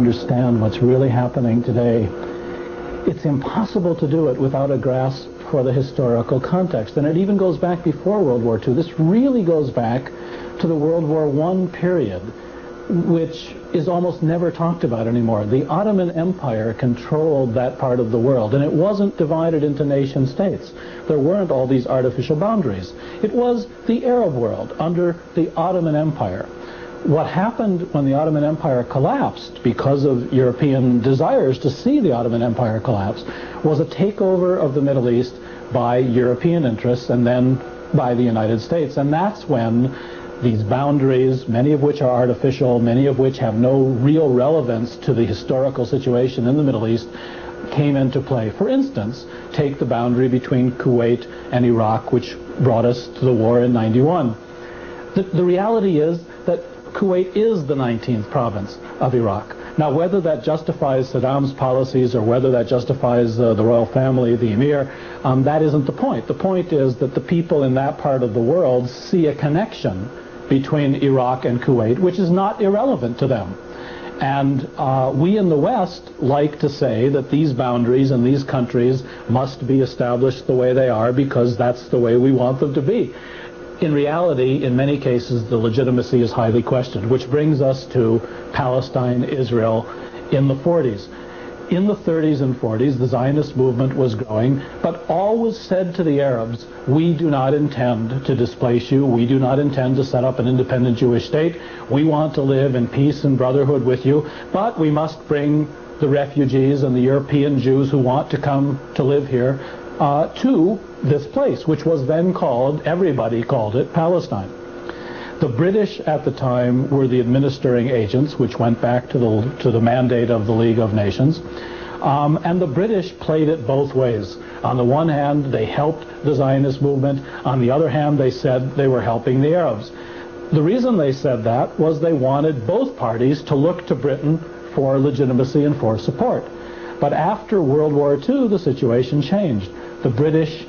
understand what's really happening today, it's impossible to do it without a grasp for the historical context. And it even goes back before World War II. This really goes back to the World War I period, which is almost never talked about anymore. The Ottoman Empire controlled that part of the world, and it wasn't divided into nation states. There weren't all these artificial boundaries. It was the Arab world under the Ottoman Empire. What happened when the Ottoman Empire collapsed, because of European desires to see the Ottoman Empire collapse, was a takeover of the Middle East by European interests and then by the United States. And that's when these boundaries, many of which are artificial, many of which have no real relevance to the historical situation in the Middle East, came into play. For instance, take the boundary between Kuwait and Iraq, which brought us to the war in '91. The reality is that Kuwait is the 19th province of Iraq. Now, whether that justifies Saddam's policies or whether that justifies the royal family, the emir, that isn't the point. The point is that the people in that part of the world see a connection between Iraq and Kuwait, which is not irrelevant to them. And we in the West like to say that these boundaries and these countries must be established the way they are because that's the way we want them to be. In reality, in many cases, the legitimacy is highly questioned, which brings us to Palestine, Israel in the 40s. In the 30s and 40s, the Zionist movement was growing, but all was said to the Arabs, we do not intend to displace you, we do not intend to set up an independent Jewish state, we want to live in peace and brotherhood with you, but we must bring the refugees and the European Jews who want to come to live here to this place, which was then called, everybody called it, Palestine. The British at the time were the administering agents, which went back to the mandate of the League of Nations. And the British played it both ways. On the one hand, they helped the Zionist movement. On the other hand, they said they were helping the Arabs. The reason they said that was they wanted both parties to look to Britain for legitimacy and for support. But after World War II, the situation changed. The British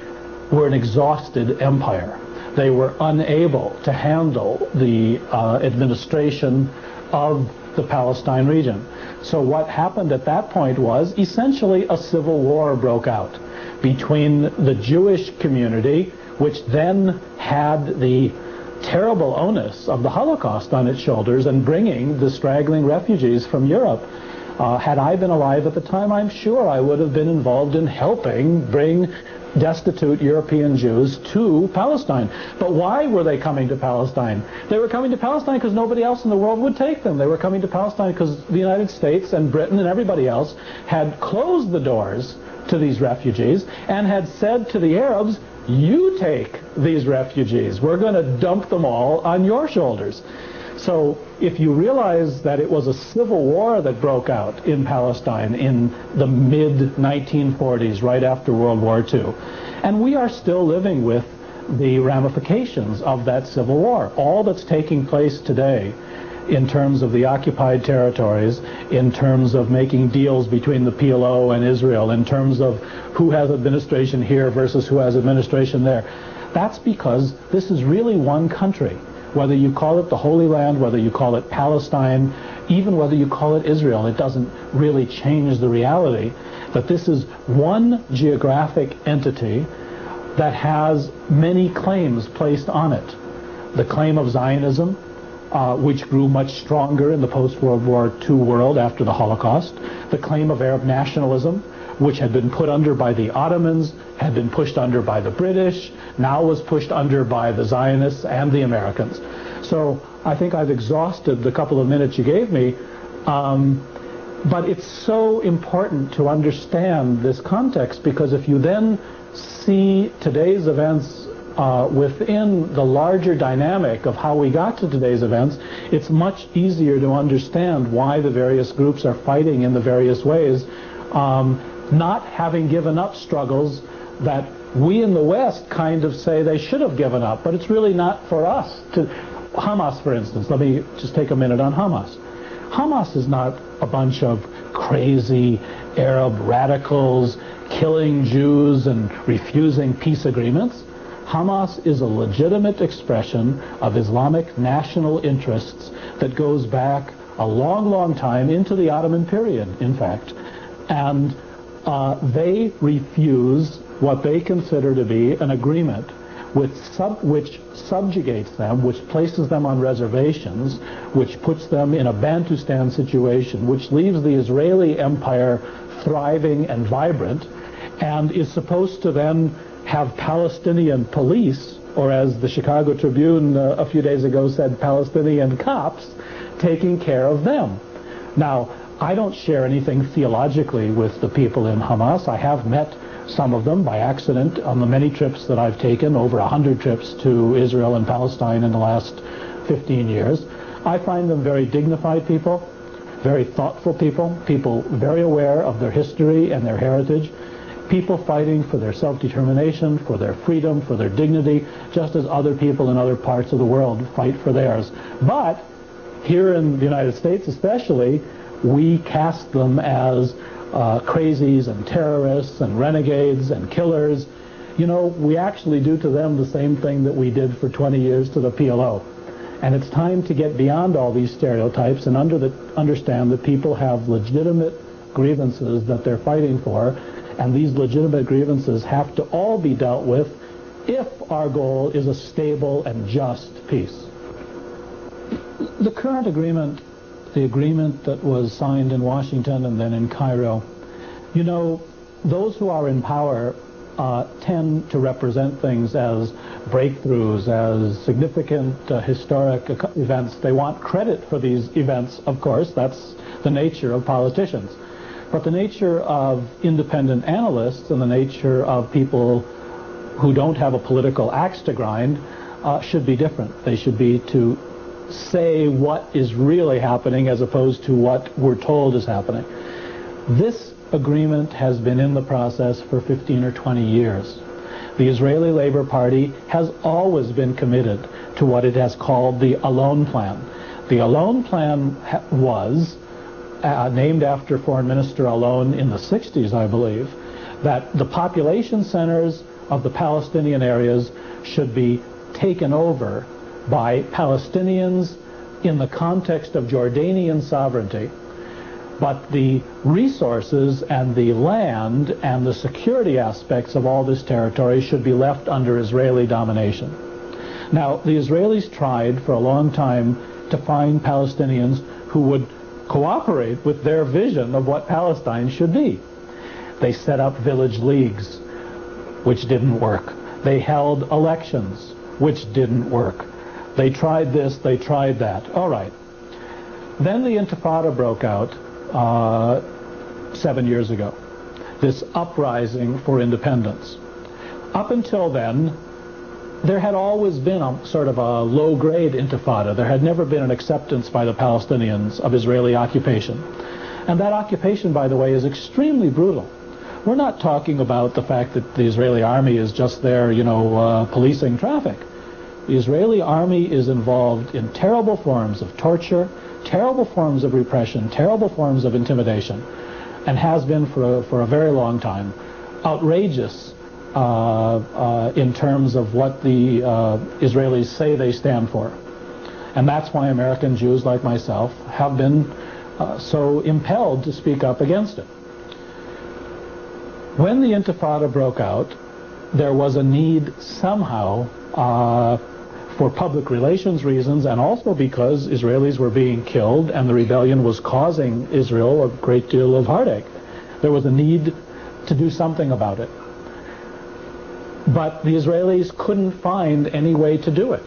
were an exhausted empire. They were unable to handle the administration of the Palestine region. So what happened at that point was essentially a civil war broke out between the Jewish community, which then had the terrible onus of the Holocaust on its shoulders and bringing the straggling refugees from Europe. Had I been alive at the time, I'm sure I would have been involved in helping bring destitute European Jews to Palestine. But why were they coming to Palestine? They were coming to Palestine because nobody else in the world would take them. They were coming to Palestine because the United States and Britain and everybody else had closed the doors to these refugees and had said to the Arabs, you take these refugees. We're going to dump them all on your shoulders. So if you realize that it was a civil war that broke out in Palestine in the mid-1940s, right after World War II, and we are still living with the ramifications of that civil war. All that's taking place today in terms of the occupied territories, in terms of making deals between the PLO and Israel, in terms of who has administration here versus who has administration there, that's because this is really one country. Whether you call it the Holy Land, whether you call it Palestine, even whether you call it Israel, it doesn't really change the reality that this is one geographic entity that has many claims placed on it. The claim of Zionism, which grew much stronger in the post-World War II world after the Holocaust. The claim of Arab nationalism, which had been put under by the Ottomans, had been pushed under by the British, now was pushed under by the Zionists and the Americans. So I think I've exhausted the couple of minutes you gave me, but it's so important to understand this context, because if you then see today's events within the larger dynamic of how we got to today's events, it's much easier to understand why the various groups are fighting in the various ways, not having given up struggles that we in the West kind of say they should have given up, but it's really not for us to. Hamas, for instance, let me just take a minute on Hamas. Hamas is not a bunch of crazy Arab radicals killing Jews and refusing peace agreements. Hamas is a legitimate expression of Islamic national interests that goes back a long, long time, into the Ottoman period, in fact. And they refuse what they consider to be an agreement which subjugates them, which places them on reservations, which puts them in a Bantustan situation, which leaves the Israeli empire thriving and vibrant, and is supposed to then have Palestinian police, or as the Chicago Tribune a few days ago said, Palestinian cops, taking care of them. Now, I don't share anything theologically with the people in Hamas. I have met some of them by accident on the many trips that I've taken, over 100 trips to Israel and Palestine in the last 15 years. I find them very dignified people, very thoughtful people, people very aware of their history and their heritage, people fighting for their self-determination, for their freedom, for their dignity, just as other people in other parts of the world fight for theirs. But here in the United States especially, we cast them as crazies and terrorists and renegades and killers. You know, we actually do to them the same thing that we did for 20 years to the PLO. And it's time to get beyond all these stereotypes and understand that people have legitimate grievances that they're fighting for, and these legitimate grievances have to all be dealt with if our goal is a stable and just peace. The current agreement, the agreement that was signed in Washington and then in Cairo, you know, those who are in power tend to represent things as breakthroughs, as significant historic events. They want credit for these events, of course. That's the nature of politicians. But the nature of independent analysts and the nature of people who don't have a political axe to grind should be different. They should be to say what is really happening as opposed to what we're told is happening. This agreement has been in the process for 15 or 20 years. The Israeli Labor Party has always been committed to what it has called the Alon Plan. The Alon Plan was named after Foreign Minister Alon in the 60s, I believe, that the population centers of the Palestinian areas should be taken over by Palestinians in the context of Jordanian sovereignty, but the resources and the land and the security aspects of all this territory should be left under Israeli domination. Now, the Israelis tried for a long time to find Palestinians who would cooperate with their vision of what Palestine should be. They set up village leagues, which didn't work. They held elections, which didn't work. They tried this, they tried that. All right. Then the Intifada broke out 7 years ago, this uprising for independence. Up until then, there had always been a sort of a low-grade Intifada. There had never been an acceptance by the Palestinians of Israeli occupation. And that occupation, by the way, is extremely brutal. We're not talking about the fact that the Israeli army is just there, you know, policing traffic. The Israeli army is involved in terrible forms of torture, terrible forms of repression, terrible forms of intimidation, and has been for a very long time. Outrageous in terms of what the Israelis say they stand for. And that's why American Jews like myself have been so impelled to speak up against it. When the Intifada broke out, there was a need somehow for public relations reasons, and also because Israelis were being killed and the rebellion was causing Israel a great deal of heartache. There was a need to do something about it. But the Israelis couldn't find any way to do it.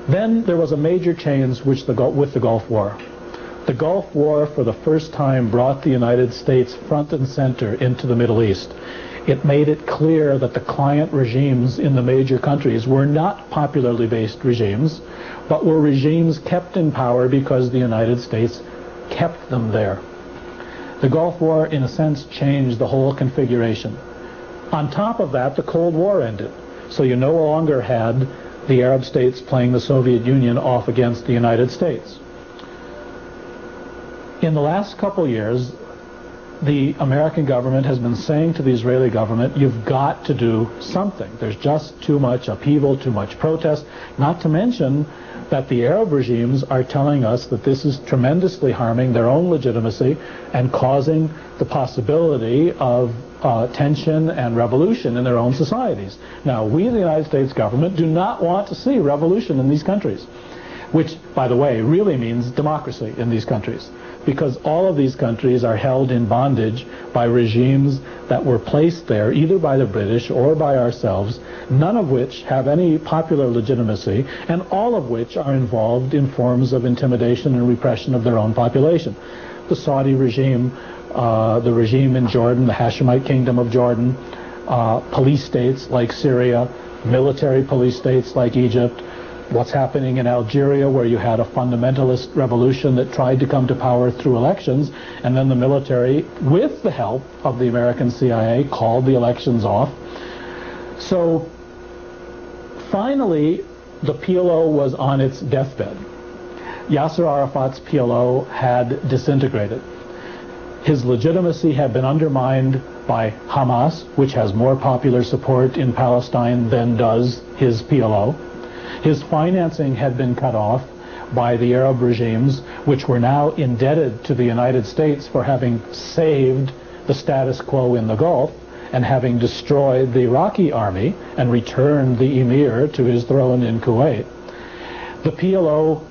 Then there was a major change with the Gulf War. The Gulf War, for the first time, brought the United States front and center into the Middle East. It made it clear that the client regimes in the major countries were not popularly based regimes, but were regimes kept in power because the United States kept them there. The Gulf War, in a sense, changed the whole configuration. On top of that, the Cold War ended. So you no longer had the Arab states playing the Soviet Union off against the United States. In the last couple years, the American government has been saying to the Israeli government, you've got to do something. There's just too much upheaval, too much protest, not to mention that the Arab regimes are telling us that this is tremendously harming their own legitimacy and causing the possibility of tension and revolution in their own societies. Now, we, the United States government, do not want to see revolution in these countries, which, by the way, really means democracy in these countries, because all of these countries are held in bondage by regimes that were placed there either by the British or by ourselves, none of which have any popular legitimacy, and all of which are involved in forms of intimidation and repression of their own population. The Saudi regime, the regime in Jordan, the Hashemite kingdom of Jordan, police states like Syria, military police states like Egypt, what's happening in Algeria, where you had a fundamentalist revolution that tried to come to power through elections, and then the military, with the help of the American CIA, called the elections off. So finally, the PLO was on its deathbed. Yasser Arafat's PLO had disintegrated. His legitimacy had been undermined by Hamas, which has more popular support in Palestine than does his PLO. His financing had been cut off by the Arab regimes, which were now indebted to the United States for having saved the status quo in the Gulf and having destroyed the Iraqi army and returned the emir to his throne in Kuwait. The PLO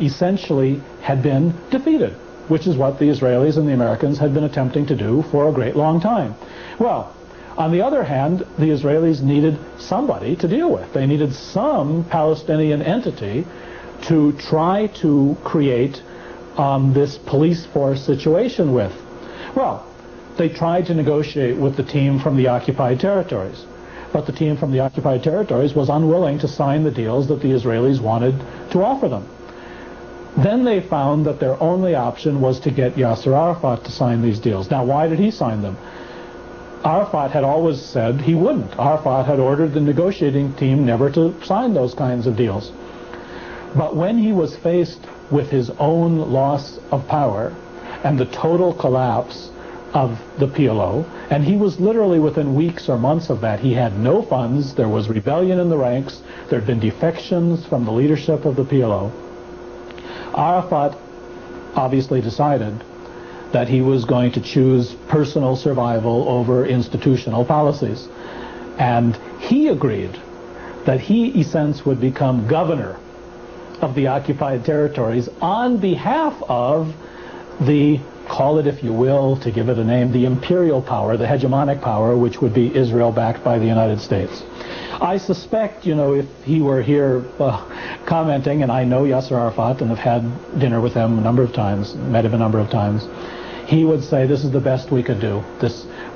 essentially had been defeated, which is what the Israelis and the Americans had been attempting to do for a great long time. Well, on the other hand, the Israelis needed somebody to deal with. They needed some Palestinian entity to try to create this police force situation with. Well, they tried to negotiate with the team from the occupied territories, but the team from the occupied territories was unwilling to sign the deals that the Israelis wanted to offer them. Then they found that their only option was to get Yasser Arafat to sign these deals. Now, why did he sign them? Arafat had always said he wouldn't. Arafat had ordered the negotiating team never to sign those kinds of deals. But when he was faced with his own loss of power and the total collapse of the PLO, and he was literally within weeks or months of that, he had no funds, there was rebellion in the ranks, there had been defections from the leadership of the PLO. Arafat obviously decided that he was going to choose personal survival over institutional policies. And he agreed that he, in a sense, would become governor of the occupied territories on behalf of the, call it if you will, to give it a name, the imperial power, the hegemonic power, which would be Israel backed by the United States. I suspect, you know, if he were here commenting, and I know Yasser Arafat and have had dinner with him a number of times, met him a number of times, he would say, this is the best we could do.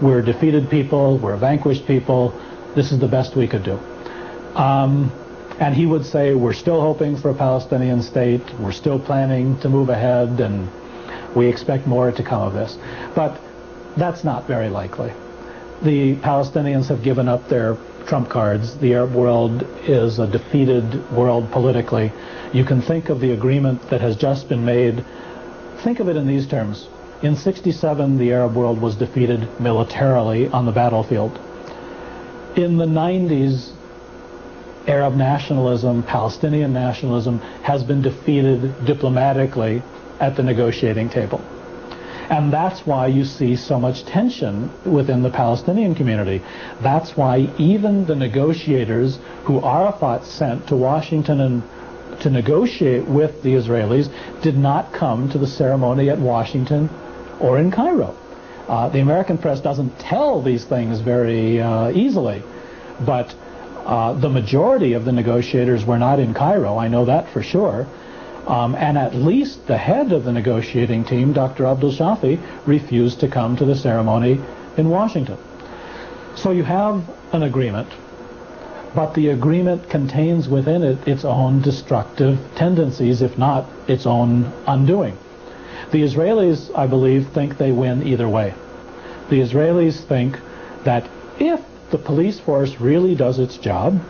We're defeated people, we're vanquished people, this is the best we could do. And he would say, we're still hoping for a Palestinian state, we're still planning to move ahead, and we expect more to come of this. But that's not very likely. The Palestinians have given up their trump cards. The Arab world is a defeated world politically. You can think of the agreement that has just been made. Think of it in these terms. In '67, the Arab world was defeated militarily on the battlefield. In the 90s, Arab nationalism, Palestinian nationalism, has been defeated diplomatically at the negotiating table. And that's why you see so much tension within the Palestinian community. That's why even the negotiators who Arafat sent to Washington and to negotiate with the Israelis did not come to the ceremony at Washington or in Cairo. The American press doesn't tell these things very easily, but the majority of the negotiators were not in Cairo, I know that for sure. And at least the head of the negotiating team, Dr. Abdul Shafi, refused to come to the ceremony in Washington. So you have an agreement, but the agreement contains within it its own destructive tendencies, if not its own undoing. The Israelis, I believe, think they win either way. The Israelis think that if the police force really does its job,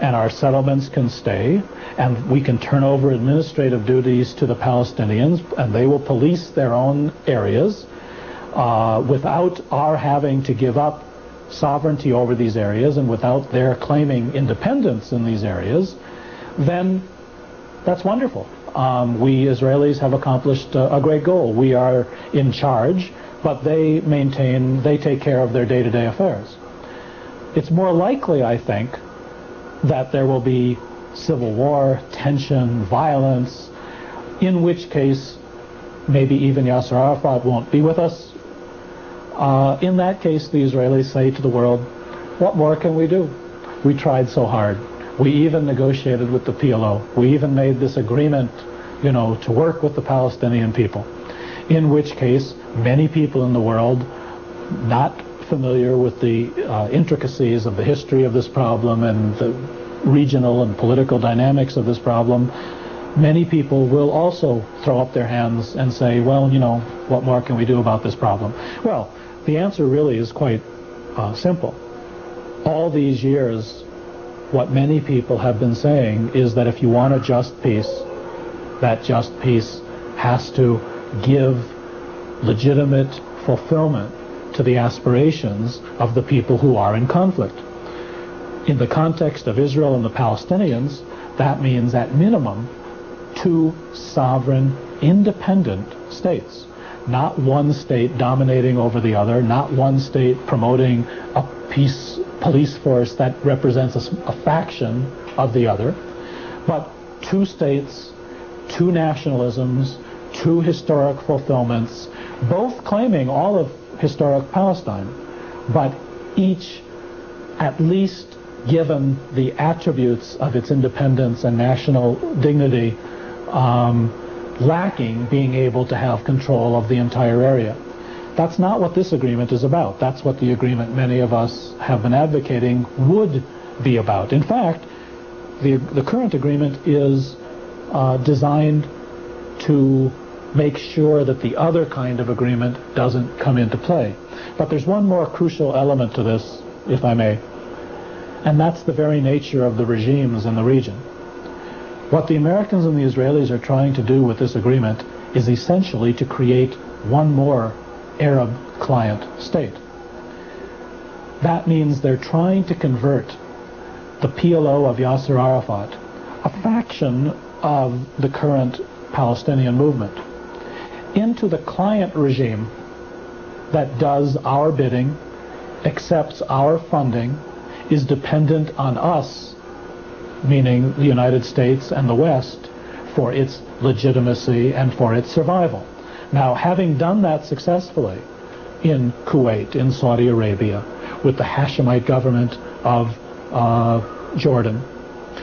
and our settlements can stay, and we can turn over administrative duties to the Palestinians, and they will police their own areas, without our having to give up sovereignty over these areas and without their claiming independence in these areas, then that's wonderful. We Israelis have accomplished a great goal. We are in charge, but they take care of their day-to-day affairs. It's more likely, I think, that there will be civil war, tension, violence, in which case maybe even Yasser Arafat won't be with us. In that case, the Israelis say to the world, what more can we do? We tried so hard. We even negotiated with the PLO. We even made this agreement, to work with the Palestinian people. In which case, many people in the world, not familiar with the intricacies of the history of this problem and the regional and political dynamics of this problem, many people will also throw up their hands and say, well, what more can we do about this problem? Well, the answer really is quite simple. All these years, what many people have been saying is that if you want a just peace, that just peace has to give legitimate fulfillment to the aspirations of the people who are in conflict. In the context of Israel and the Palestinians, that means at minimum 2 sovereign, independent states. Not one state dominating over the other, not one state promoting a police force that represents a faction of the other, but 2 states, 2 nationalisms, 2 historic fulfillments, both claiming all of historic Palestine, but each at least given the attributes of its independence and national dignity, lacking being able to have control of the entire area. That's not what this agreement is about. That's what the agreement many of us have been advocating would be about. In fact, the current agreement is designed to make sure that the other kind of agreement doesn't come into play. But there's one more crucial element to this, if I may, and that's the very nature of the regimes in the region. What the Americans and the Israelis are trying to do with this agreement is essentially to create one more Arab client state. That means they're trying to convert the PLO of Yasser Arafat, a faction of the current Palestinian movement, into the client regime that does our bidding, accepts our funding, is dependent on us, meaning the United States and the West, for its legitimacy and for its survival. Now, having done that successfully in Kuwait, in Saudi Arabia, with the Hashemite government of Jordan,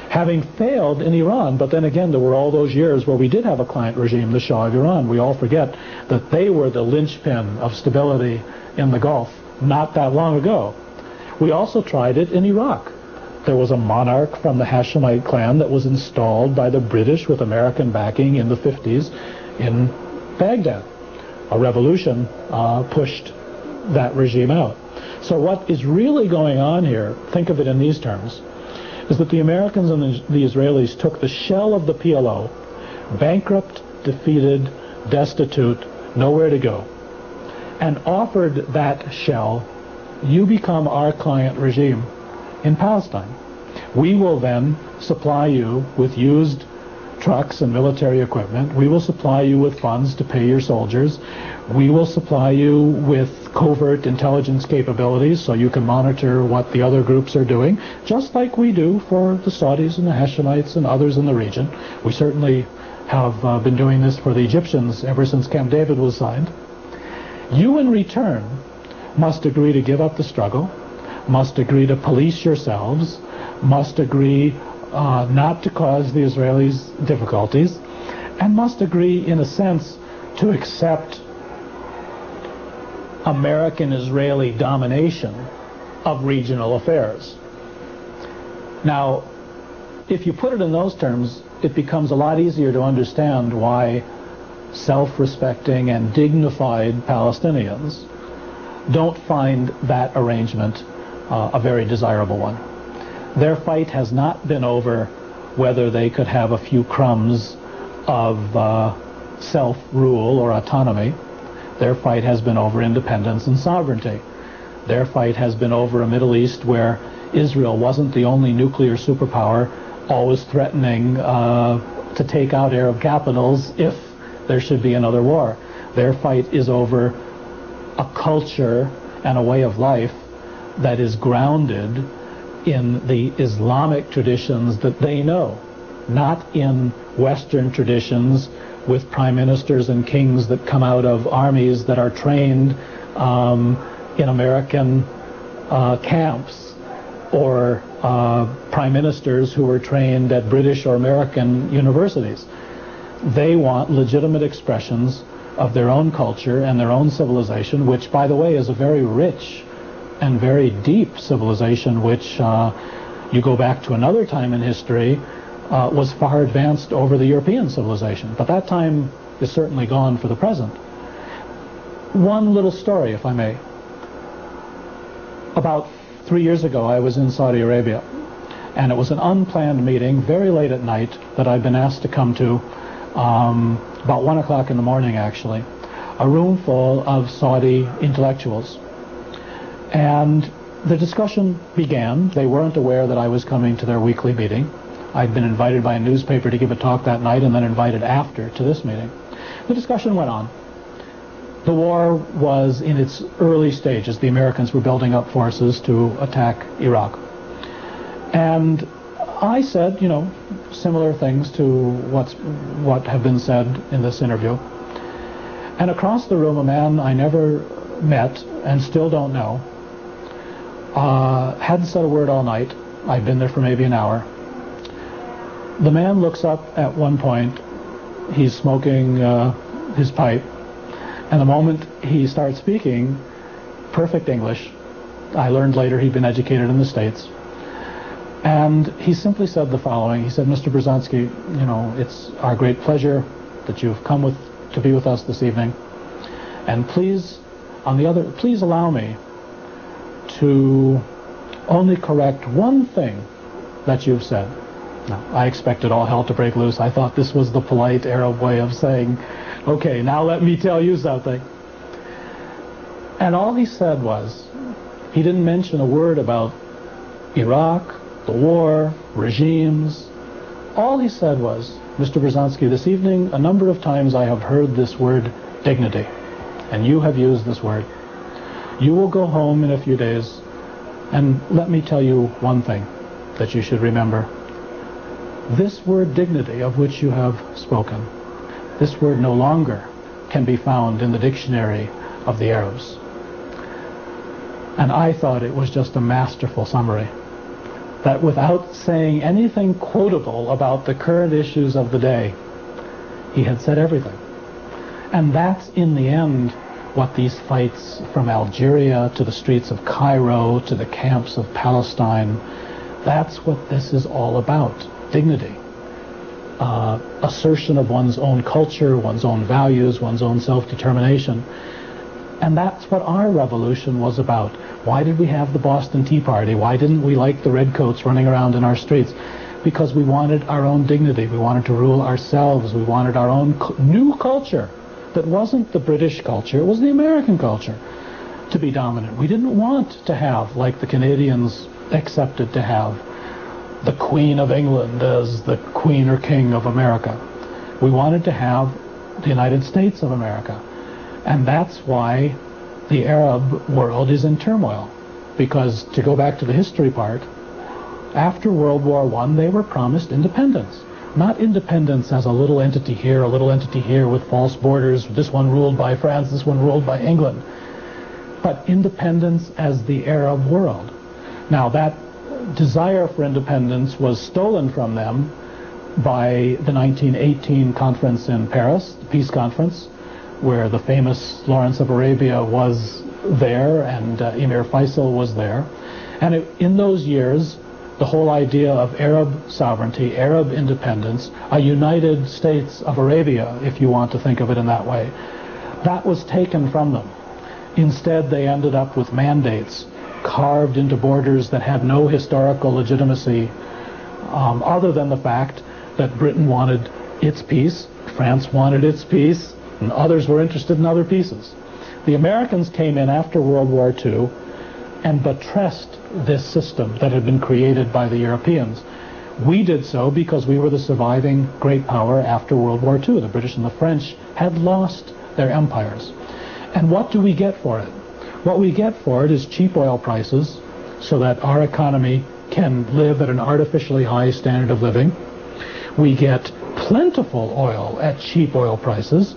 having failed in Iran, but then again there were all those years where we did have a client regime, the Shah of Iran. We all forget that they were the linchpin of stability in the Gulf not that long ago. We also tried it in Iraq. There was a monarch from the Hashemite clan that was installed by the British with American backing in the 50s in Baghdad. A revolution pushed that regime out. So what is really going on here, think of it in these terms, is that the Americans and the Israelis took the shell of the PLO, bankrupt, defeated, destitute, nowhere to go, and offered that shell, you become our client regime in Palestine. We will then supply you with used trucks and military equipment. We will supply you with funds to pay your soldiers. We will supply you with covert intelligence capabilities so you can monitor what the other groups are doing, just like we do for the Saudis and the Hashemites and others in the region. We certainly have been doing this for the Egyptians ever since Camp David was signed. You, in return, must agree to give up the struggle, must agree to police yourselves, must agree not to cause the Israelis difficulties, and must agree, in a sense, to accept American-Israeli domination of regional affairs. Now, if you put it in those terms, it becomes a lot easier to understand why self-respecting and dignified Palestinians don't find that arrangement a very desirable one. Their fight has not been over whether they could have a few crumbs of self-rule or autonomy. Their fight has been over independence and sovereignty. Their fight has been over a Middle East where Israel wasn't the only nuclear superpower always threatening to take out Arab capitals if there should be another war. Their fight is over a culture and a way of life that is grounded in the Islamic traditions that they know, not in Western traditions with prime ministers and kings that come out of armies that are trained in American camps, or prime ministers who were trained at British or American universities. They want legitimate expressions of their own culture and their own civilization, which, by the way, is a very rich and very deep civilization, which you go back to another time in history, was far advanced over the European civilization. But that time is certainly gone for the present. One little story, if I may. About 3 years ago, I was in Saudi Arabia, and it was an unplanned meeting, very late at night, that I'd been asked to come to, about 1 o'clock in the morning, actually. A room full of Saudi intellectuals. And the discussion began. They weren't aware that I was coming to their weekly meeting. I'd been invited by a newspaper to give a talk that night and then invited after to this meeting. The discussion went on. The war was in its early stages. The Americans were building up forces to attack Iraq. And I said, you know, similar things to what have been said in this interview. And across the room, a man I never met and still don't know, hadn't said a word all night. I'd been there for maybe an hour. The man looks up at one point. He's smoking his pipe. And the moment he starts speaking, perfect English. I learned later he'd been educated in the States. And he simply said the following. He said, Mr. Bruzonsky, you know, it's our great pleasure that you've come to be with us this evening. And please, please allow me to only correct one thing that you've said. Now, I expected all hell to break loose. I thought this was the polite Arab way of saying, okay, now let me tell you something. And all he said was, he didn't mention a word about Iraq, the war, regimes. All he said was, Mr. Bruzonsky, this evening, a number of times I have heard this word dignity, and you have used this word. You will go home in a few days, and let me tell you one thing that you should remember. This word dignity of which you have spoken, this word no longer can be found in the dictionary of the Arabs. And I thought it was just a masterful summary. That without saying anything quotable about the current issues of the day, he had said everything. And that's, in the end, what these fights from Algeria to the streets of Cairo to the camps of Palestine, that's what this is all about. Dignity. Assertion of one's own culture, one's own values, one's own self-determination. And that's what our revolution was about. Why did we have the Boston Tea Party? Why didn't we like the redcoats running around in our streets? Because we wanted our own dignity. We wanted to rule ourselves. We wanted our own new culture that wasn't the British culture. It was the American culture to be dominant. We didn't want to have, like the Canadians accepted to have, the Queen of England as the Queen or King of America. We wanted to have the United States of America. And that's why the Arab world is in turmoil. Because, to go back to the history part, after World War I, they were promised independence. Not independence as a little entity here, a little entity here with false borders, this one ruled by France, this one ruled by England. But independence as the Arab world. Now, that desire for independence was stolen from them by the 1918 conference in Paris, the peace conference, where the famous Lawrence of Arabia was there and Emir Faisal was there. And in those years, the whole idea of Arab sovereignty, Arab independence, a United States of Arabia, if you want to think of it in that way, that was taken from them. Instead, they ended up with mandates carved into borders that had no historical legitimacy other than the fact that Britain wanted its piece, France wanted its piece, and others were interested in other pieces. The Americans came in after World War II and buttressed this system that had been created by the Europeans. We did so because we were the surviving great power after World War II. The British and the French had lost their empires. And what do we get for it? What we get for it is cheap oil prices so that our economy can live at an artificially high standard of living. We get plentiful oil at cheap oil prices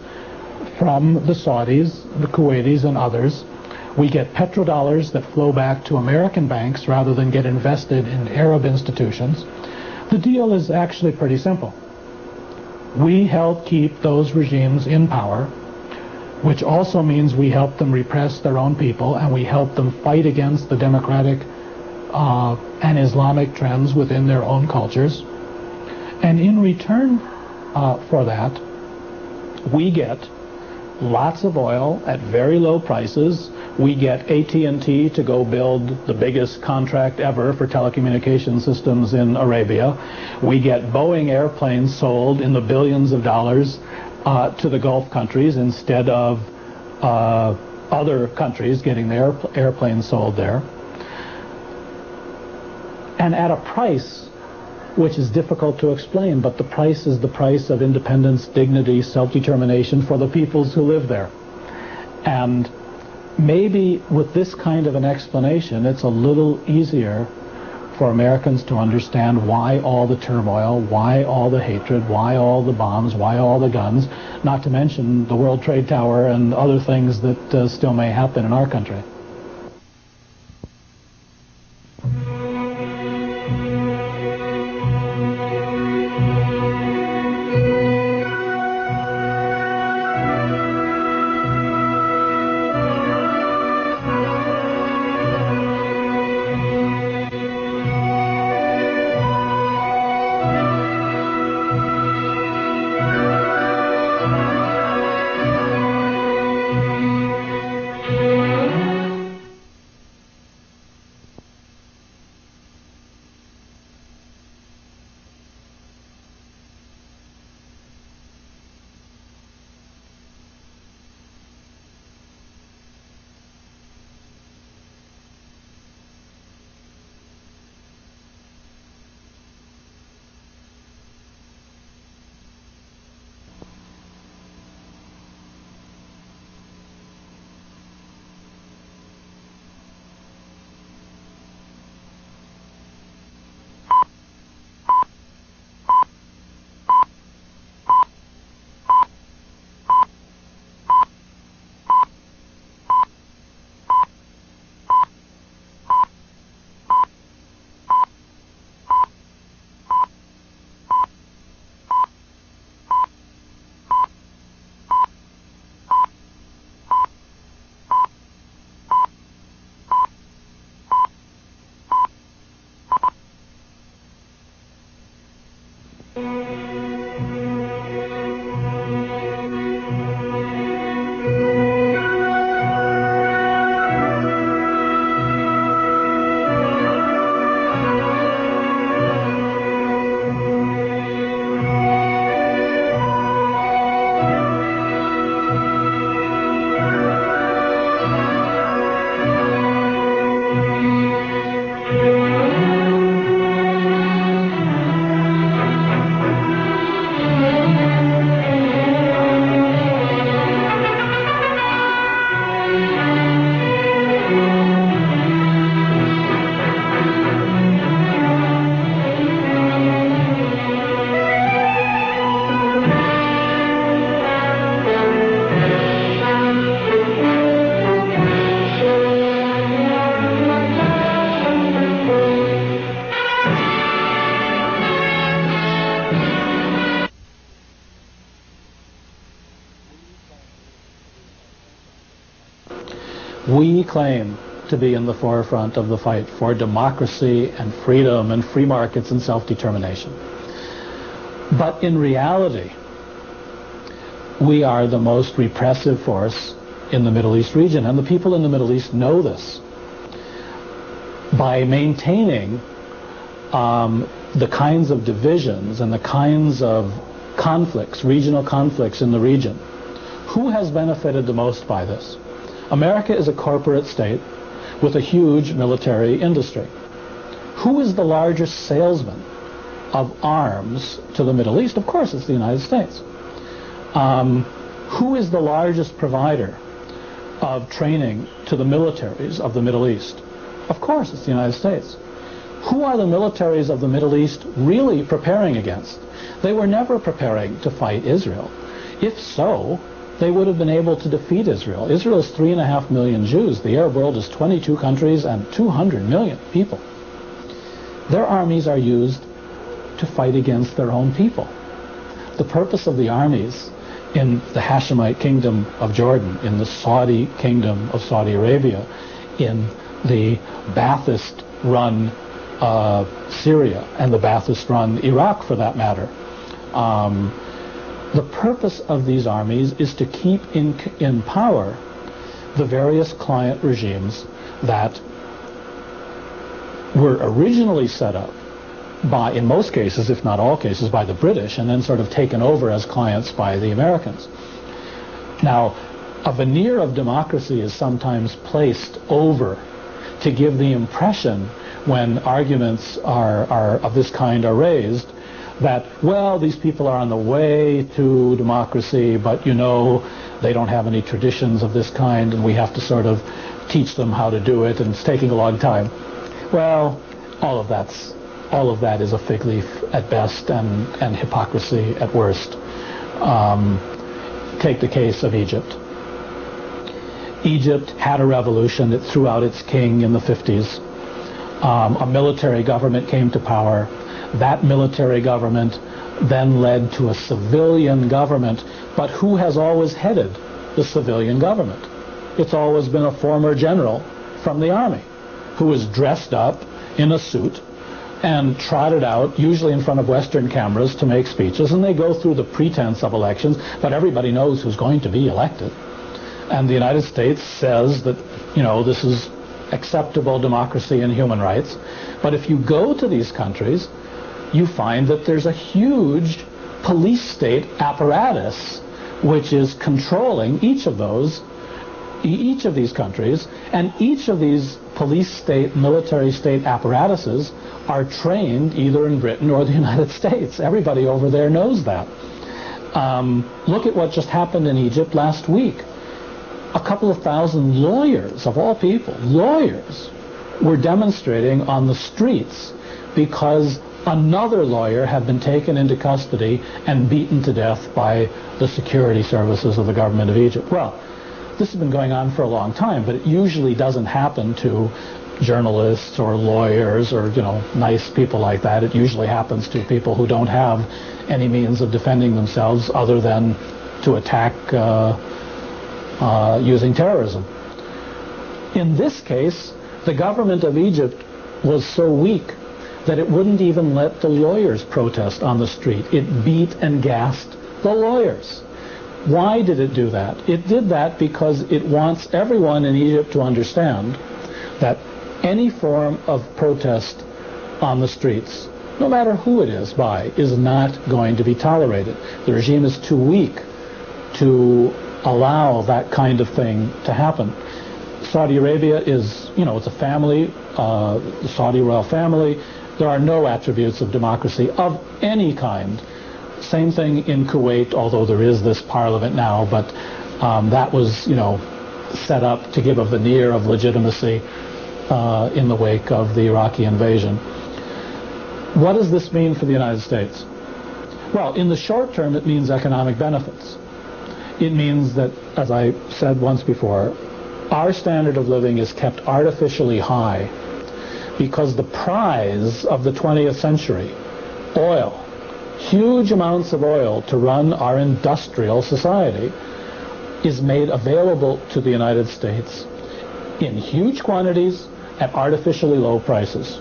from the Saudis, the Kuwaitis, and others. We get petrodollars that flow back to American banks rather than get invested in Arab institutions. The deal is actually pretty simple. We help keep those regimes in power, which also means we help them repress their own people, and we help them fight against the democratic and Islamic trends within their own cultures. And in return for that, we get lots of oil at very low prices. We get AT&T to go build the biggest contract ever for telecommunication systems in Arabia. We get Boeing airplanes sold in the billions of dollars to the Gulf countries instead of other countries getting their airplanes sold there. And at a price which is difficult to explain, but the price is the price of independence, dignity, self-determination for the peoples who live there. And maybe with this kind of an explanation, it's a little easier for Americans to understand why all the turmoil, why all the hatred, why all the bombs, why all the guns, not to mention the World Trade Tower and other things that still may happen in our country. We claim to be in the forefront of the fight for democracy and freedom and free markets and self-determination. But in reality, we are the most repressive force in the Middle East region, and the people in the Middle East know this. By maintaining the kinds of divisions and the kinds of conflicts, regional conflicts in the region, who has benefited the most by this? America is a corporate state with a huge military industry. Who is the largest salesman of arms to the Middle East? Of course, it's the United States. Who is the largest provider of training to the militaries of the Middle East? Of course, it's the United States. Who are the militaries of the Middle East really preparing against? They were never preparing to fight Israel. If so, they would have been able to defeat Israel. Israel is 3.5 million Jews. The Arab world is 22 countries and 200 million people. Their armies are used to fight against their own people. The purpose of the armies in the Hashemite kingdom of Jordan, in the Saudi kingdom of Saudi Arabia, in the Ba'athist-run Syria and the Ba'athist-run Iraq, for that matter, the purpose of these armies is to keep in power the various client regimes that were originally set up by, in most cases, if not all cases, by the British, and then sort of taken over as clients by the Americans. Now, a veneer of democracy is sometimes placed over to give the impression, when arguments of this kind are raised, that, well, these people are on the way to democracy, but, you know, they don't have any traditions of this kind, and we have to sort of teach them how to do it, and it's taking a long time. Well, all of that is a fig leaf at best and hypocrisy at worst. Take the case of Egypt. Egypt had a revolution. It threw out its king in the 50s. A military government came to power. That military government then led to a civilian government. But who has always headed the civilian government? It's always been a former general from the army who was dressed up in a suit and trotted out, usually in front of Western cameras, to make speeches. And they go through the pretense of elections, but everybody knows who's going to be elected. And the United States says that, you know, this is acceptable democracy and human rights. But if you go to these countries, you find that there's a huge police state apparatus which is controlling each of these countries, and each of these police state, military state apparatuses are trained either in Britain or the United States. Everybody over there knows that. Look at what just happened in Egypt last week. A couple of thousand lawyers, of all people, lawyers, were demonstrating on the streets because another lawyer had been taken into custody and beaten to death by the security services of the government of Egypt. Well, this has been going on for a long time, but it usually doesn't happen to journalists or lawyers or, you know, nice people like that. It usually happens to people who don't have any means of defending themselves other than to attack using terrorism. In this case, the government of Egypt was so weak that it wouldn't even let the lawyers protest on the street. It beat and gassed the lawyers. Why did it do that? It did that because it wants everyone in Egypt to understand that any form of protest on the streets, no matter who it is by, is not going to be tolerated. The regime is too weak to allow that kind of thing to happen. Saudi Arabia is, you know, it's a family, the Saudi royal family. There are no attributes of democracy of any kind. Same thing in Kuwait, although there is this parliament now, but that was, you know, set up to give a veneer of legitimacy in the wake of the Iraqi invasion. What does this mean for the United States? Well, in the short term, it means economic benefits. It means that, as I said once before, our standard of living is kept artificially high because the prize of the 20th century, oil, huge amounts of oil to run our industrial society, is made available to the United States in huge quantities at artificially low prices.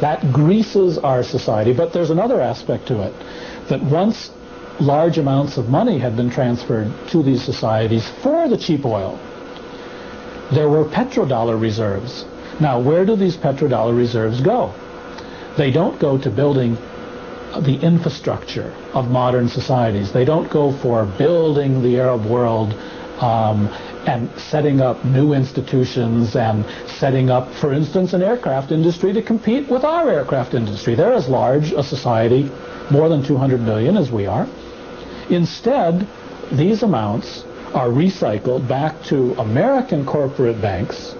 That greases our society, but there's another aspect to it, that once large amounts of money had been transferred to these societies for the cheap oil, there were petrodollar reserves. Now, where do these petrodollar reserves go? They don't go to building the infrastructure of modern societies. They don't go for building the Arab world and setting up new institutions and setting up, for instance, an aircraft industry to compete with our aircraft industry. They're as large a society, more than 200 million as we are. Instead, these amounts are recycled back to American corporate banks,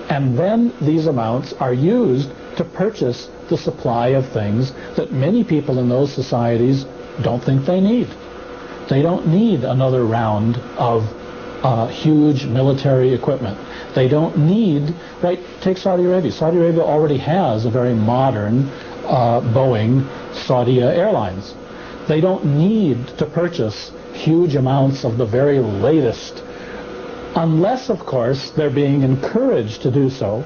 and then these amounts are used to purchase the supply of things that many people in those societies don't think they need. They don't need another round of huge military equipment. They don't need, right, take Saudi Arabia. Saudi Arabia already has a very modern Boeing Saudi Airlines. They don't need to purchase huge amounts of the very latest, unless, of course, they're being encouraged to do so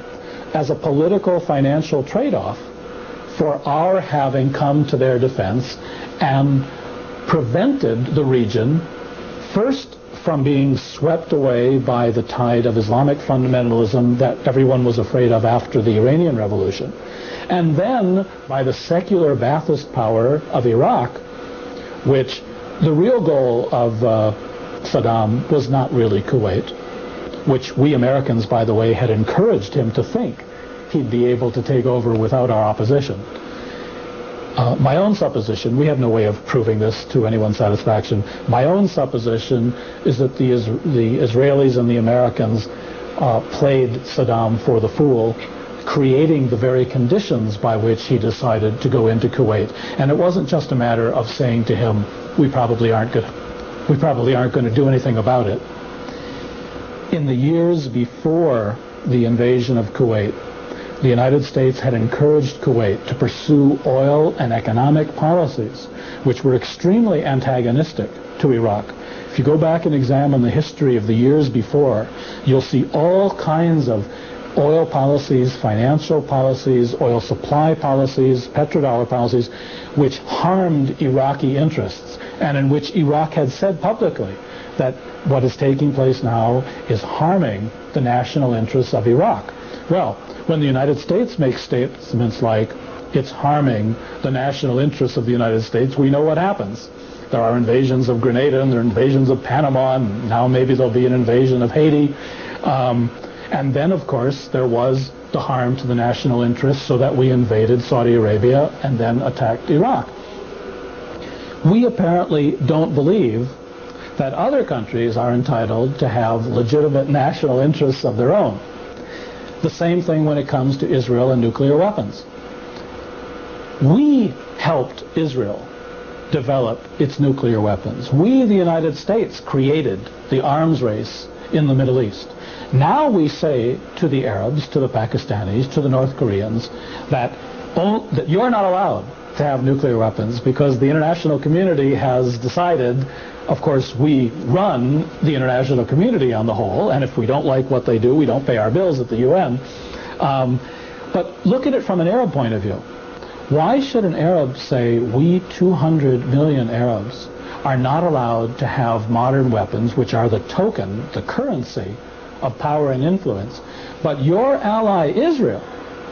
as a political financial trade-off for our having come to their defense and prevented the region, first from being swept away by the tide of Islamic fundamentalism that everyone was afraid of after the Iranian Revolution, and then by the secular Ba'athist power of Iraq, which the real goal of Saddam was not really Kuwait, which we Americans, by the way, had encouraged him to think he'd be able to take over without our opposition. My own supposition, we have no way of proving this to anyone's satisfaction, my own supposition is that the Israelis and the Americans played Saddam for the fool, creating the very conditions by which he decided to go into Kuwait. And it wasn't just a matter of saying to him, we probably aren't going to do anything about it. In the years before the invasion of Kuwait, the United States had encouraged Kuwait to pursue oil and economic policies which were extremely antagonistic to Iraq. If you go back and examine the history of the years before, you'll see all kinds of oil policies, financial policies, oil supply policies, petrodollar policies, which harmed Iraqi interests, and in which Iraq had said publicly that what is taking place now is harming the national interests of Iraq. Well, when the United States makes statements like, it's harming the national interests of the United States, we know what happens. There are invasions of Grenada, and there are invasions of Panama, and now maybe there'll be an invasion of Haiti. And then, of course, there was the harm to the national interests, so that we invaded Saudi Arabia and then attacked Iraq. We apparently don't believe that other countries are entitled to have legitimate national interests of their own. The same thing when it comes to Israel and nuclear weapons. We helped Israel develop its nuclear weapons. We, the United States, created the arms race in the Middle East. Now we say to the Arabs, to the Pakistanis, to the North Koreans, that you're not allowed to have nuclear weapons because the international community has decided. Of course, we run the international community on the whole, and if we don't like what they do, we don't pay our bills at the UN. But look at it from an Arab point of view. Why should an Arab say, we 200 million Arabs are not allowed to have modern weapons, which are the token, the currency of power and influence, but your ally Israel,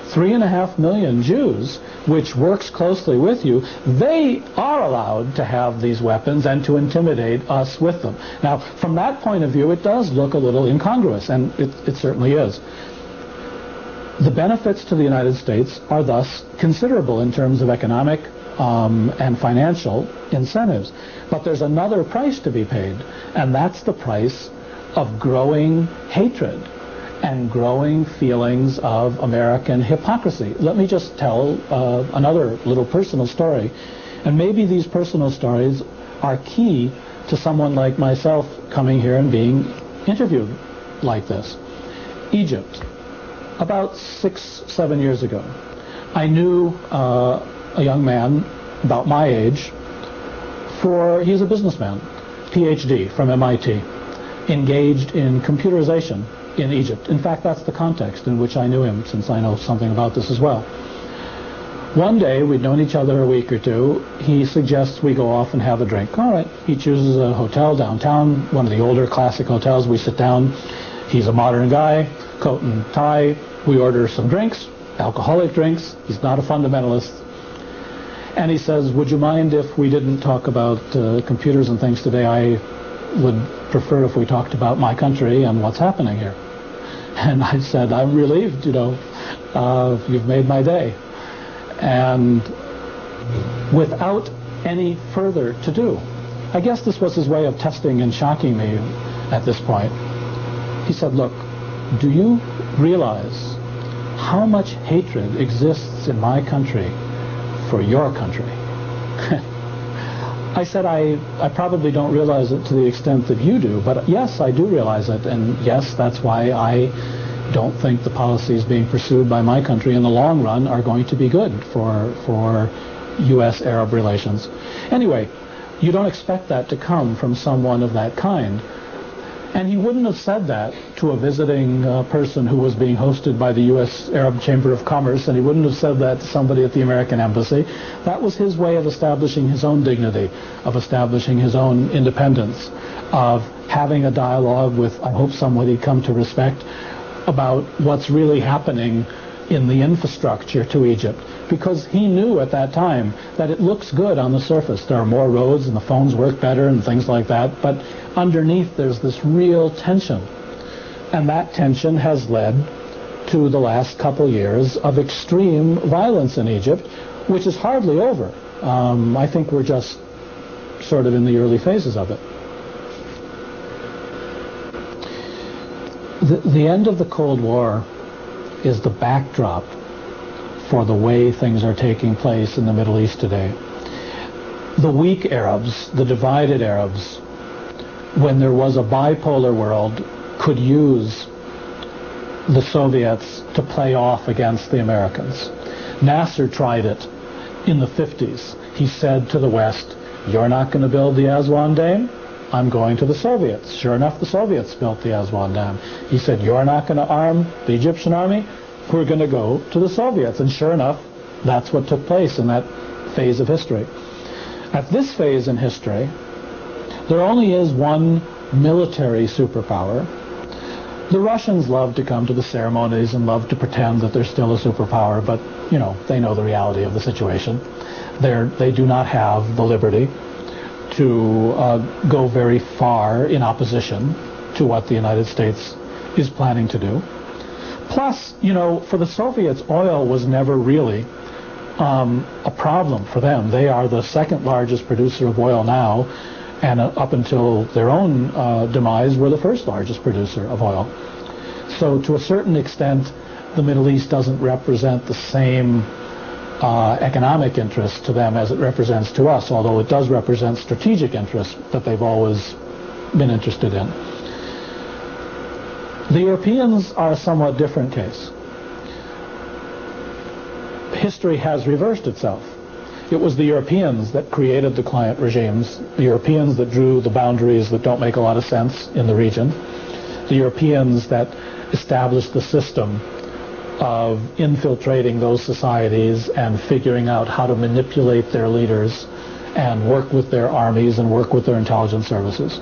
3.5 million Jews, which works closely with you, they are allowed to have these weapons and to intimidate us with them. Now, from that point of view, it does look a little incongruous, and it certainly is. The benefits to the United States are thus considerable in terms of economic and financial incentives. But there's another price to be paid, and that's the price of growing hatred and growing feelings of American hypocrisy. Let me just tell another little personal story. And maybe these personal stories are key to someone like myself coming here and being interviewed like this. Egypt. About 6-7 years ago, I knew a young man about my age, he's a businessman, PhD from MIT, engaged in computerization in Egypt. In fact, that's the context in which I knew him, since I know something about this as well. One day, we'd known each other a week or two, he suggests we go off and have a drink. All right, he chooses a hotel downtown, one of the older classic hotels. We sit down. He's a modern guy, coat and tie. We order some drinks, alcoholic drinks. He's not a fundamentalist. And he says, would you mind if we didn't talk about computers and things today? would prefer if we talked about my country and what's happening here. And I said, I'm relieved, you've made my day. And without any further to do. I guess this was his way of testing and shocking me at this point. He said, look, do you realize how much hatred exists in my country for your country? I said, I probably don't realize it to the extent that you do, but yes, I do realize it, and yes, that's why I don't think the policies being pursued by my country in the long run are going to be good for U.S.-Arab relations. Anyway, you don't expect that to come from someone of that kind. And he wouldn't have said that to a visiting person who was being hosted by the U.S. Arab Chamber of Commerce, and he wouldn't have said that to somebody at the American Embassy. That was his way of establishing his own dignity, of establishing his own independence, of having a dialogue with, I hope, someone he'd come to respect about what's really happening in the infrastructure to Egypt, because he knew at that time that it looks good on the surface. There are more roads and the phones work better and things like that, but underneath there's this real tension. And that tension has led to the last couple years of extreme violence in Egypt, which is hardly over. I think we're just sort of in the early phases of it. The end of the Cold War is the backdrop for the way things are taking place in the Middle East today. The weak Arabs, the divided Arabs, when there was a bipolar world, could use the Soviets to play off against the Americans. Nasser tried it in the 50s. He said to the West, you're not going to build the Aswan Dam? I'm going to the Soviets. Sure enough, the Soviets built the Aswan Dam. He said, you're not going to arm the Egyptian army? We're going to go to the Soviets. And sure enough, that's what took place in that phase of history. At this phase in history, there only is one military superpower. The Russians love to come to the ceremonies and love to pretend that they're still a superpower, but, they know the reality of the situation. They do not have the liberty to go very far in opposition to what the United States is planning to do. Plus, for the Soviets, oil was never really a problem for them. They are the second largest producer of oil now, and up until their own demise, were the first largest producer of oil. So to a certain extent, the Middle East doesn't represent the same economic interest to them as it represents to us, although it does represent strategic interests that they've always been interested in. The Europeans are a somewhat different case. History has reversed itself. It was the Europeans that created the client regimes, the Europeans that drew the boundaries that don't make a lot of sense in the region, the Europeans that established the system of infiltrating those societies and figuring out how to manipulate their leaders and work with their armies and work with their intelligence services.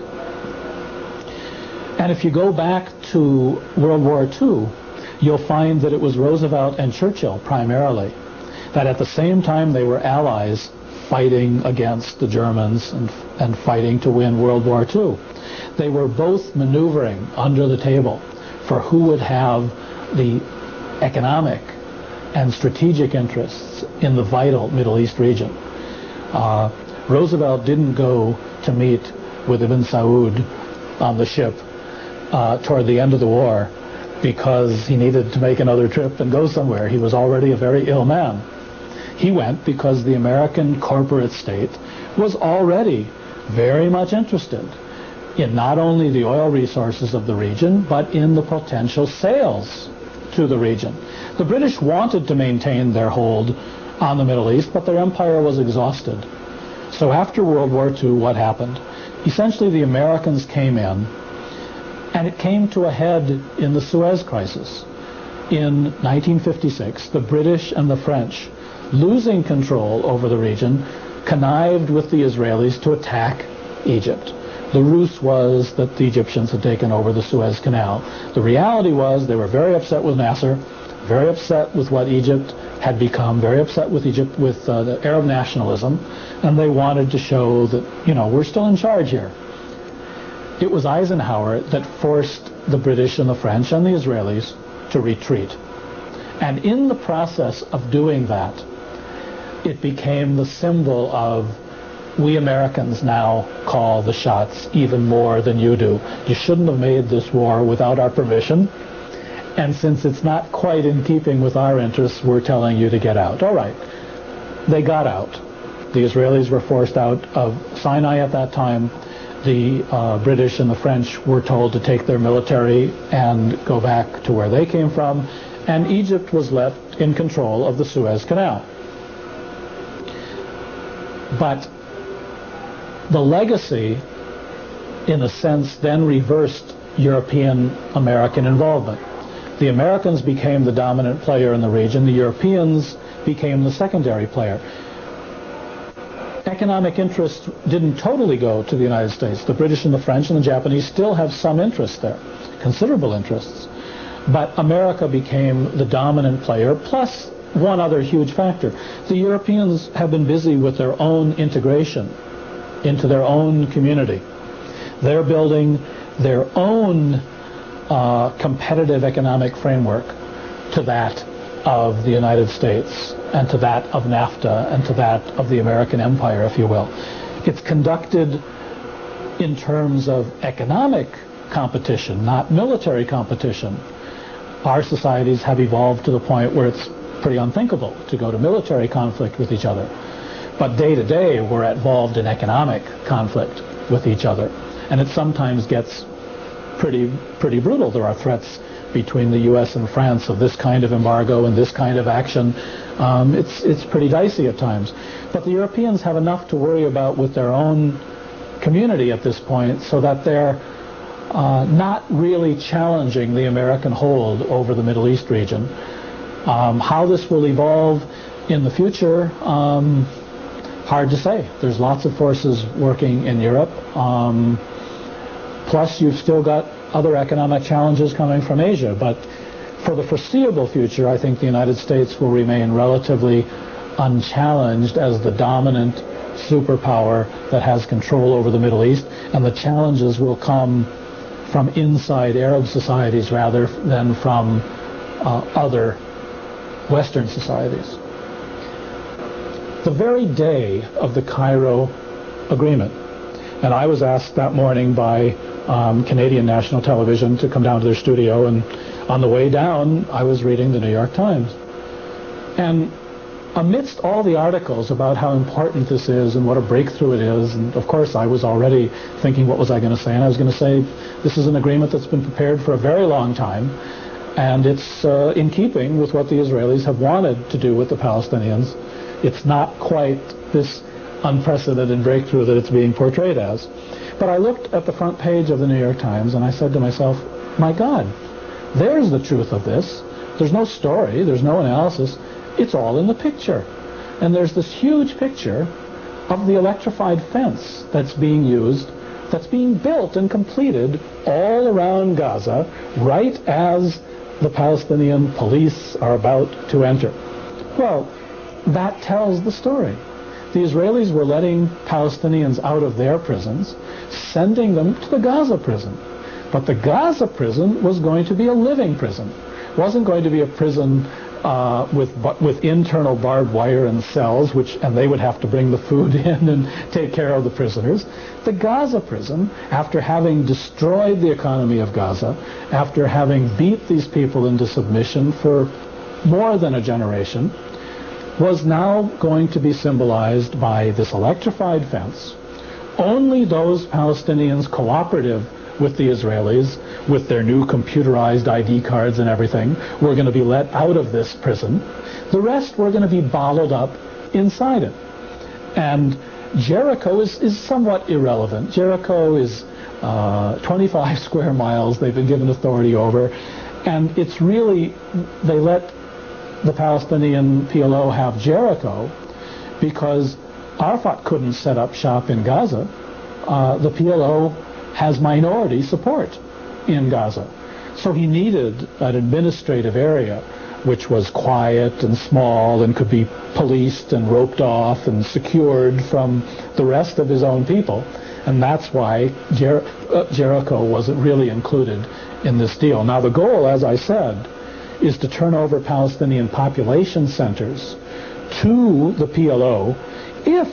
And if you go back to World War II, you'll find that it was Roosevelt and Churchill primarily, that at the same time they were allies fighting against the Germans and fighting to win World War II. They were both maneuvering under the table for who would have the economic and strategic interests in the vital Middle East region. Roosevelt didn't go to meet with Ibn Saud on the ship toward the end of the war because he needed to make another trip and go somewhere. He was already a very ill man. He went because the American corporate state was already very much interested in not only the oil resources of the region, but in the potential sales to the region. The British wanted to maintain their hold on the Middle East, but their empire was exhausted. So after World War II, what happened? Essentially, the Americans came in, and it came to a head in the Suez Crisis. In 1956, the British and the French, losing control over the region, connived with the Israelis to attack Egypt. The ruse was that the Egyptians had taken over the Suez Canal. The reality was they were very upset with Nasser, very upset with what Egypt had become, very upset with Egypt, with the Arab nationalism, and they wanted to show that, we're still in charge here. it was Eisenhower that forced the British and the French and the Israelis to retreat. And in the process of doing that, it became the symbol of, we Americans now call the shots even more than you do. You shouldn't have made this war without our permission. And since it's not quite in keeping with our interests, we're telling you to get out. All right. They got out. The Israelis were forced out of Sinai at that time. The British and the French were told to take their military and go back to where they came from. And Egypt was left in control of the Suez Canal. But the legacy, in a sense, then reversed European-American involvement. The Americans became the dominant player in the region. The Europeans became the secondary player. Economic interests didn't totally go to the United States. The British and the French and the Japanese still have some interest there, considerable interests. But America became the dominant player, plus one other huge factor. The Europeans have been busy with their own integration into their own community. They're building their own competitive economic framework to that of the United States and to that of NAFTA and to that of the American empire, if you will. It's conducted in terms of economic competition, not military competition. Our societies have evolved to the point where it's pretty unthinkable to go to military conflict with each other. But day to day, we're involved in economic conflict with each other. And it sometimes gets pretty brutal. There are threats between the U.S. and France of this kind of embargo and this kind of action. It's pretty dicey at times. But the Europeans have enough to worry about with their own community at this point, so that they're not really challenging the American hold over the Middle East region. How this will evolve in the future, hard to say. There's lots of forces working in Europe. Plus, you've still got other economic challenges coming from Asia. But for the foreseeable future, I think the United States will remain relatively unchallenged as the dominant superpower that has control over the Middle East. And the challenges will come from inside Arab societies rather than from other Western societies. The very day of the Cairo agreement, and I was asked that morning by Canadian national television to come down to their studio, and on the way down I was reading the New York Times. And amidst all the articles about how important this is and what a breakthrough it is, and of course I was already thinking what was I going to say, and I was going to say this is an agreement that's been prepared for a very long time, and it's in keeping with what the Israelis have wanted to do with the Palestinians. It's not quite this unprecedented breakthrough that it's being portrayed as. But I looked at the front page of the New York Times and I said to myself, my God, there's the truth of this. There's no story, there's no analysis. It's all in the picture. And there's this huge picture of the electrified fence that's being used, that's being built and completed all around Gaza, right as the Palestinian police are about to enter. Well, that tells the story. The Israelis were letting Palestinians out of their prisons, sending them to the Gaza prison. But the Gaza prison was going to be a living prison. It wasn't going to be a prison with internal barbed wire and cells, and they would have to bring the food in and take care of the prisoners. The Gaza prison, after having destroyed the economy of Gaza, after having beat these people into submission for more than a generation, was now going to be symbolized by this electrified fence. Only those Palestinians cooperative with the Israelis, with their new computerized ID cards and everything, were going to be let out of this prison. The rest were going to be bottled up inside it. And Jericho is somewhat irrelevant. Jericho is 25 square miles they've been given authority over, and it's really, they let the Palestinian PLO have Jericho because Arafat couldn't set up shop in Gaza. The PLO has minority support in Gaza. So he needed an administrative area which was quiet and small and could be policed and roped off and secured from the rest of his own people. And that's why Jericho wasn't really included in this deal. Now, the goal, as I said, is to turn over Palestinian population centers to the PLO if,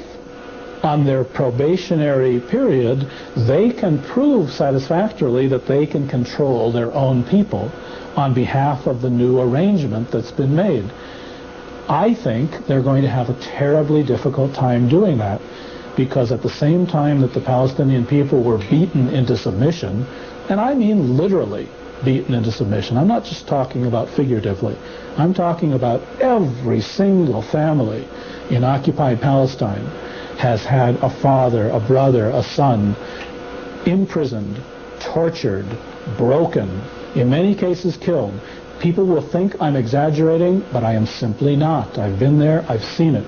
on their probationary period, they can prove satisfactorily that they can control their own people on behalf of the new arrangement that's been made. I think they're going to have a terribly difficult time doing that, because at the same time that the Palestinian people were beaten into submission, and I mean literally beaten into submission, I'm not just talking about figuratively, I'm talking about every single family in occupied Palestine has had a father, a brother, a son imprisoned, tortured, broken, in many cases killed. People will think I'm exaggerating, but I am simply not. I've been there, I've seen it.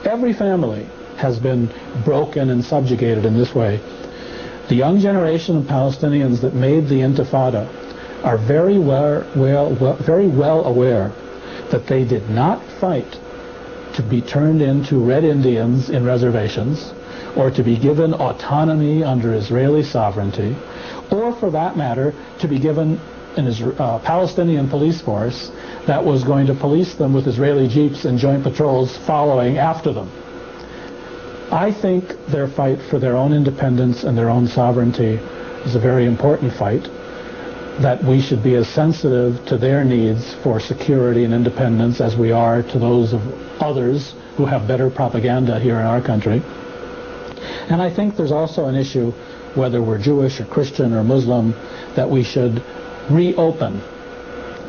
Every family has been broken and subjugated in this way. The young generation of Palestinians that made the Intifada are very well aware that they did not fight to be turned into Red Indians in reservations, or to be given autonomy under Israeli sovereignty, or for that matter, to be given a Palestinian police force that was going to police them with Israeli jeeps and joint patrols following after them. I think their fight for their own independence and their own sovereignty is a very important fight, that we should be as sensitive to their needs for security and independence as we are to those of others who have better propaganda here in our country. And I think there's also an issue, whether we're Jewish or Christian or Muslim, that we should reopen.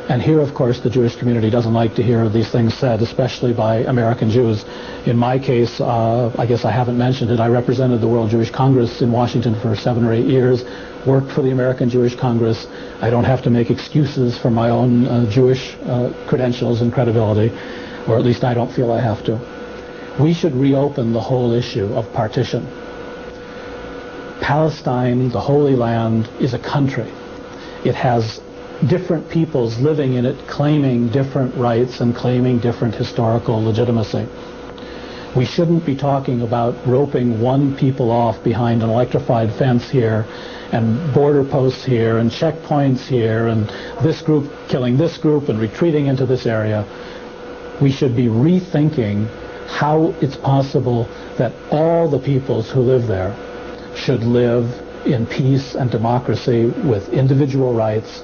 And here, of course, the Jewish community doesn't like to hear these things said, especially by American Jews. In my case, I guess I haven't mentioned it, I represented the World Jewish Congress in Washington for 7 or 8 years, worked for the American Jewish Congress. I don't have to make excuses for my own Jewish credentials and credibility, or at least I don't feel I have to. We should reopen the whole issue of partition. Palestine, the Holy Land, is a country. It has different peoples living in it, claiming different rights and claiming different historical legitimacy. We shouldn't be talking about roping one people off behind an electrified fence here, and border posts here, and checkpoints here, and this group killing this group and retreating into this area. We should be rethinking how it's possible that all the peoples who live there should live in peace and democracy with individual rights.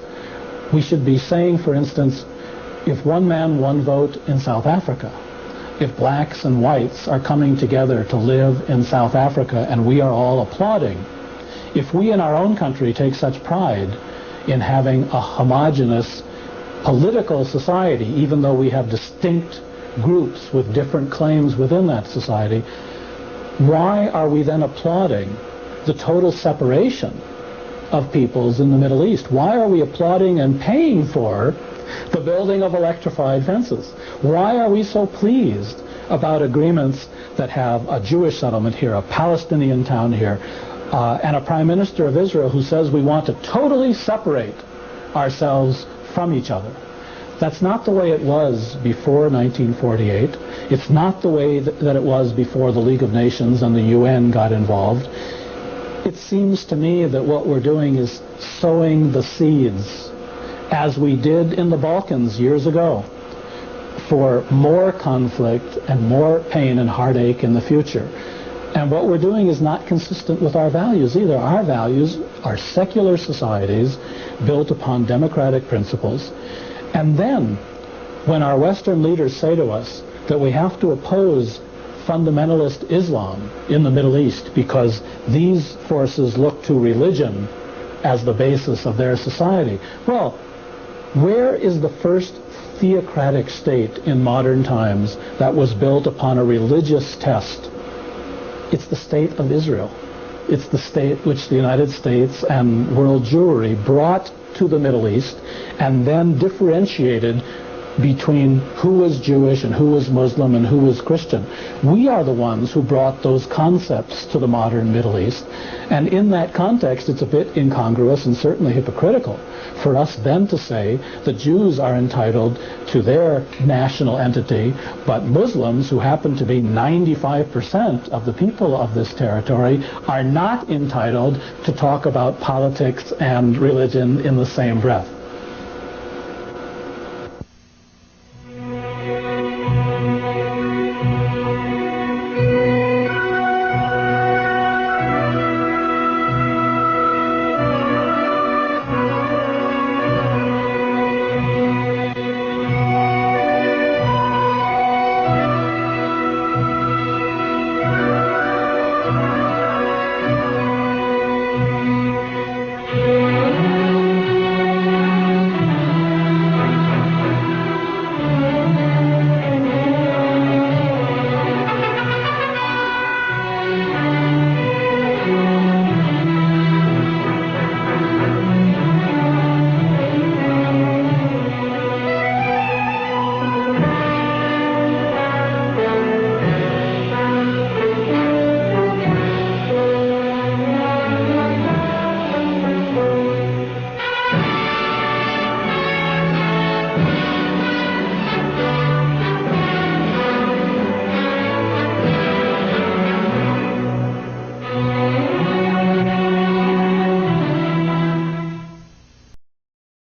We should be saying, for instance, if one man, one vote in South Africa, if blacks and whites are coming together to live in South Africa and we are all applauding, if we in our own country take such pride in having a homogeneous political society, even though we have distinct groups with different claims within that society, why are we then applauding the total separation of peoples in the Middle East? Why are we applauding and paying for the building of electrified fences? Why are we so pleased about agreements that have a Jewish settlement here, a Palestinian town here, and a Prime Minister of Israel who says we want to totally separate ourselves from each other? That's not the way it was before 1948. It's not the way that it was before the League of Nations and the UN got involved. It seems to me that what we're doing is sowing the seeds, as we did in the Balkans years ago, for more conflict and more pain and heartache in the future. And what we're doing is not consistent with our values either. Our values are secular societies built upon democratic principles. And then, when our Western leaders say to us that we have to oppose fundamentalist Islam in the Middle East because these forces look to religion as the basis of their society, well, where is the first theocratic state in modern times that was built upon a religious test? It's the state of Israel. It's the state which the United States and world Jewry brought to the Middle East and then differentiated between who was Jewish and who was Muslim and who was Christian. We are the ones who brought those concepts to the modern Middle East. And in that context, it's a bit incongruous and certainly hypocritical for us then to say the Jews are entitled to their national entity, but Muslims, who happen to be 95% of the people of this territory, are not entitled to talk about politics and religion in the same breath.